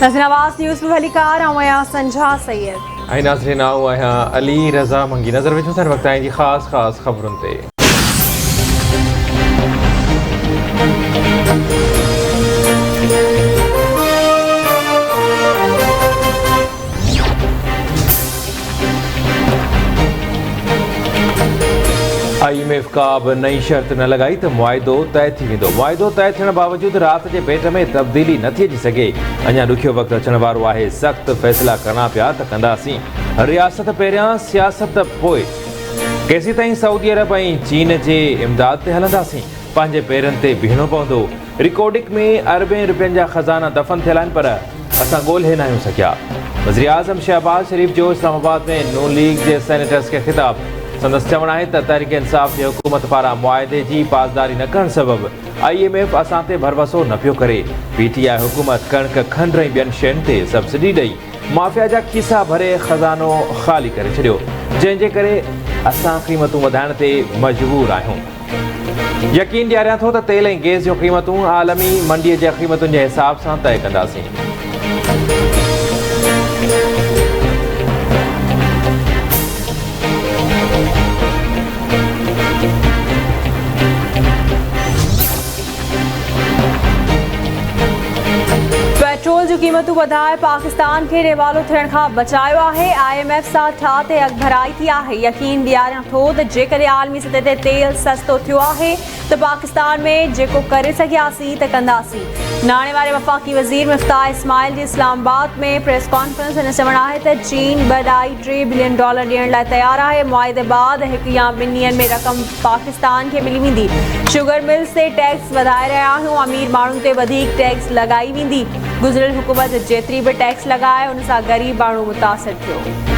नाज़रीन आवाज़ न्यूज़ में भलीकार आया संजा सैयद ऐं नाज़रीन आऊं आहियां अली रज़ा मंगी। नज़र विझूं था वक़्त जी ख़ासि ख़बरुनि ते। IMF का बि नई शर्त न लॻाई त मुआइदो तय थी वेंदो। मुआइदो तय थियण बावजूदि राति जे भेट में तब्दीली नथी अची सघे। अञा ॾुखियो वक़्तु अचण वारो आहे। सख़्तु फ़ैसिला करना पिया त कंदासीं। रियासत पहिरियां, सियासत पोइ। केसीं ताईं सऊदी अरब ऐं चीन जे इमदाद ते हलंदासीं। पंहिंजे पेरनि ते बीहणो पवंदो। रिकॉर्डिंग में अरबें रुपयनि जा ख़ज़ाना दफ़न थियल आहिनि, पर असां ॻोल्हे न आहियूं सघिया। वज़ीर आज़म शहबाज शरीफ़ जो इस्लामाबाद में नून लीग जे सेनेटर्स खे ख़िताब। संदसि चवणु आहे त तहरीक इंसाफ़ जी हुकूमत पारां मुआइदे जी पासदारी न करण सबबि IMF असां ते भरवसो न पियो करे। PTI हुकूमत कणिक, खंड ऐं ॿियनि शयुनि ते सब्सिडी ॾेई माफ़िया जा खीसा भरे ख़ज़ानो ख़ाली करे छॾियो, जंहिंजे करे असां क़ीमतूं वधाइण ते मजबूर आहियूं। यकीन ॾियारियां थो त तेल ऐं गैस जूं क़ीमतूं आलमी मंडीअ जे क़ीमतुनि जे हिसाब सां तय कंदासीं। पेट्रोल जूं क़ीमतूं वधाए पाकिस्तान खे रेवालो थियण खां बचायो आहे। IMF सां ठा ते अॻभराई थी आहे। यकीन ॾियारियां थो त जेकॾहिं आलमी सतह ते तेल सस्तो थियो आहे त पाकिस्तान में जेको करे सघियासीं त कंदासीं। नाणे वारे वफ़ाक़ी वज़ीर मुफ्ताह इस्माइल जी इस्लामाबाद में प्रेस कॉन्फ्रेंस। हिन चवणु आहे त चीन $2.3 बिलियन ॾियण लाइ तयारु आहे। मुआइदे बाद 1 या 2 ॾींहंनि में रक़म पाकिस्तान खे मिली वेंदी। शुगर मिल्स ते टैक्स वधाए रहिया आहियूं। अमीर माण्हुनि ते वधीक टैक्स लॻाई वेंदी। गुज़िरियल हुकूमत जेतिरी बि टैक्स लॻाए उन सां ग़रीब माण्हू मुतासिर थियो।